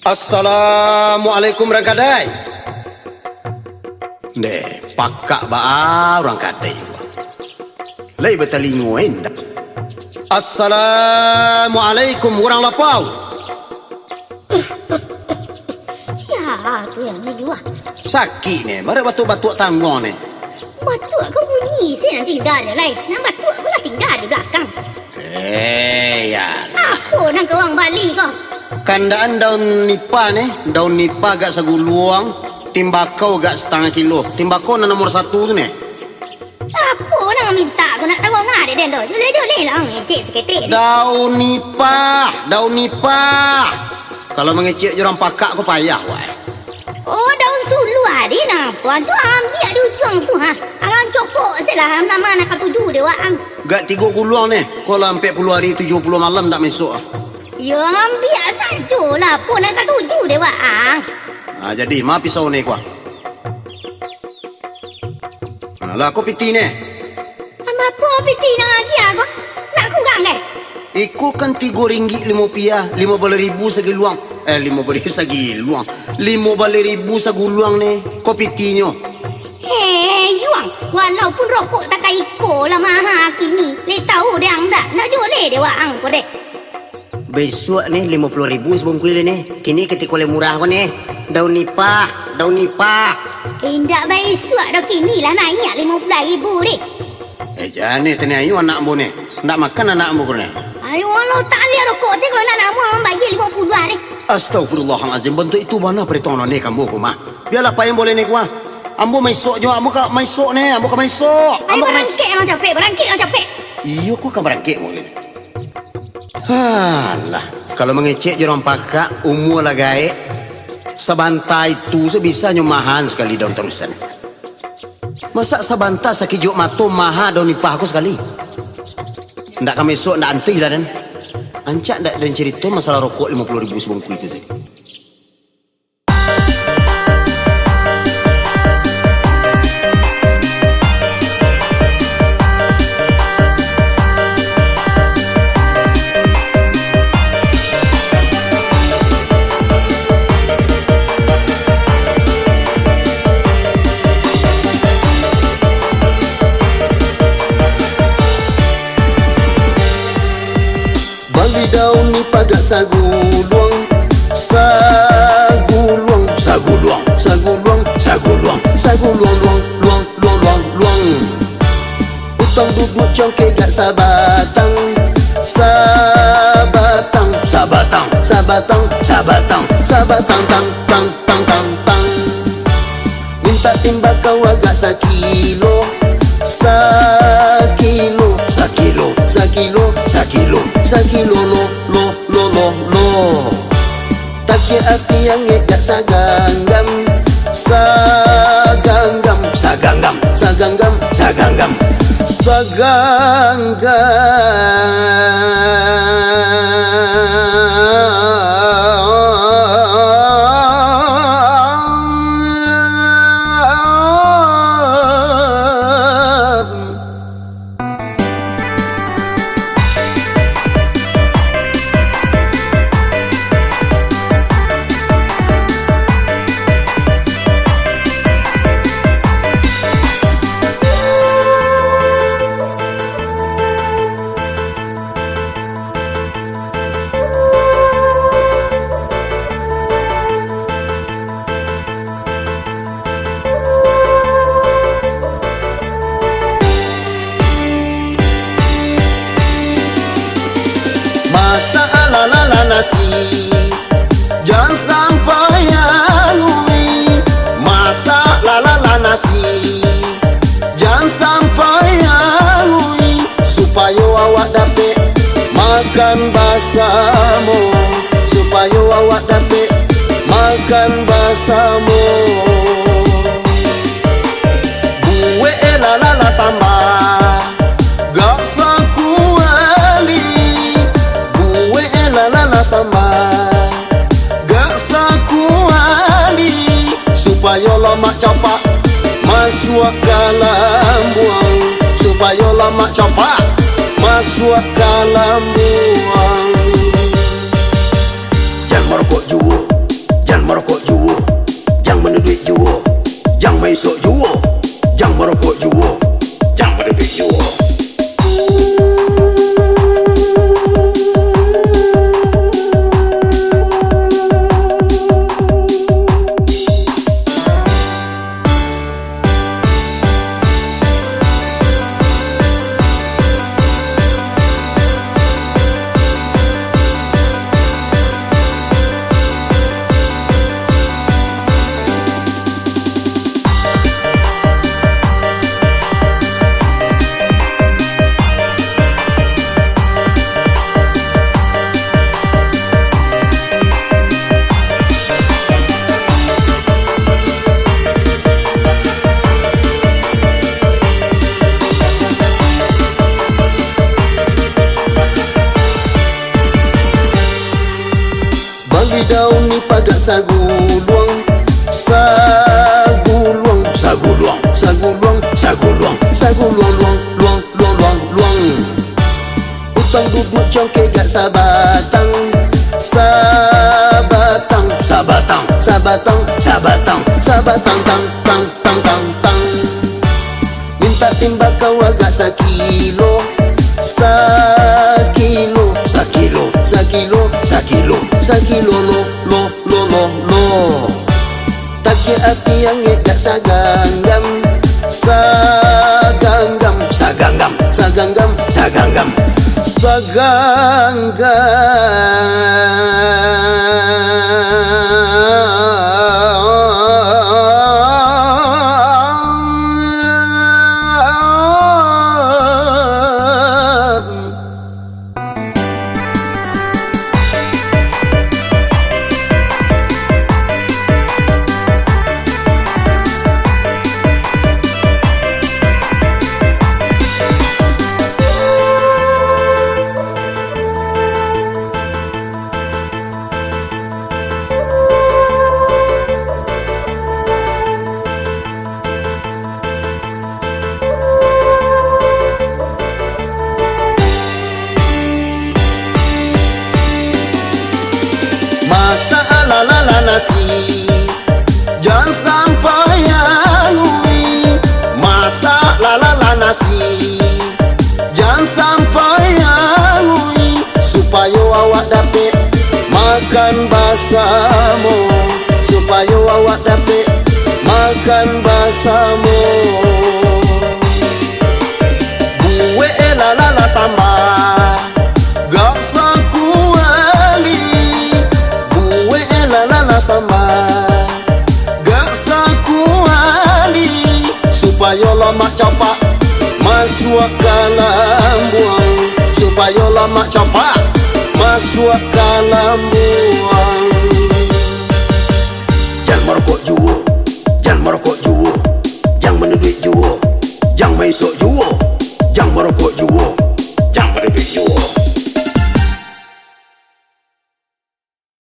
Assalamualaikum orang kadai. Ne, pakak ba orang kadai. Lai betalinguin. Assalamualaikum orang lapau. Siapa tu yang ni juga? Sakit ni, mari batuk-batuk tanggung ni. Batuk kau bunyi, saya nak tinggal je lah. Nak batuk pula tinggal di belakang. Ya. Apa nak kau orang Bali kau? Kandaan daun nipa ni, daun nipa agak seguluang, timbakau agak setengah kilo. Timbakau nomor 1 tu ni. Apa nak minta aku nak tahu ngah dia tu? Joleh lah ngecek seketik ni. Daun nipa. Kalau mengecek jurang pakak aku payah wai. Oh, daun sulu ada nampak tu ambil di ujung tu ha. Alang cokok selah nama nak tuju dia wang. Gak 3 guluang ni. Kalau 40 hari 70 malam tak masuk. Ya ambil sajalah pun nak tuju dia wang. Jadi ma pisau ni kuah. Lah aku piti ni. Apa piti nak lagi aku? Nak kurang ke? Ikut kan RM3.50, 15,000 segiluang. 15,000 segiluang. 15,000 seguluang ni. Kau pitinyo. Yuang, walaupun rokok tak kaya iko lah mahal kini. Le tahu dia anda nak joleh dia wang ko deh. Besok ni 50,000 sebungkus ni. Kini ketika oleh murah ko ni. Daun nipa. Indak baik suak dah kini lah naik 50,000 deh. Jangan ni tanya ayu anak mu ni. Nak makan anak mu ko ni. Ayo walau tak lihat rokok tu kalau nak nama bagi 50 hari. Astagfirullahalazim. Bentuk itu mana perhitungan ni kamu ko ma. Biarlah apa yang boleh ni kuah. Ambo maisok jo, ambo ka maisok ni, ambo ka maisok. Ambo berangkit orang capek. Iyo ku kan berangkit mo ni. Halah, kalau mengecek jorang pakak umur lah gae. Sebantai itu sebisa nyumahan sekali daun terusan. Masa sebantai sakit juk mato maha daun nipah aku sekali. Ndak kami esok ndak antih lah dan. Ancak ndak dan cerita masalah rokok 50,000 sebungkus itu tadi. Daun ni pagak saguluang luang. Utang duduk congke gak sabatang tang. Minta timbakau agak sakilo lo. Taki hati yang gak saganggam. Nasi jangan sampai angui. Masak lalala nasi jangan sampai angui. Supaya awak dapat makan basamu. Buwe lalala sambal gak sakuali. Gak sakuali. Supaya lemak capak masuk dalam buang. Jangan merokok juga. daun ni pagak saguluang, saguluang, saguluang, saguluang, saguluang, saguluang, luang, luang, luang, luang, luang. Utang duduk congke gak sabatang, sabatang, sabatang, sabatang, sabatang, sabatang, tang, tang, tang, tang, tang. Minta timba kau agak sakilo, sakilo, sakilo, sakilo, sakilo, sakilo, lo, lo, lo, lo, lo. Taki api yang gak saganggam, saganggam, saganggam, saganggam, saganggam, Masa ala-ala nasi jangan sampai angui. Masa la-la-la nasi jangan sampai angui, supaya awak dapat makan basamu, supaya awak dapat makan basamu. Gue la-la-la sambal gak sakuali, gue la-la-la sambal gak sakuali, supaya lemak cepat masuk ke lambung, supaya lemak cepat masuk ke lambung.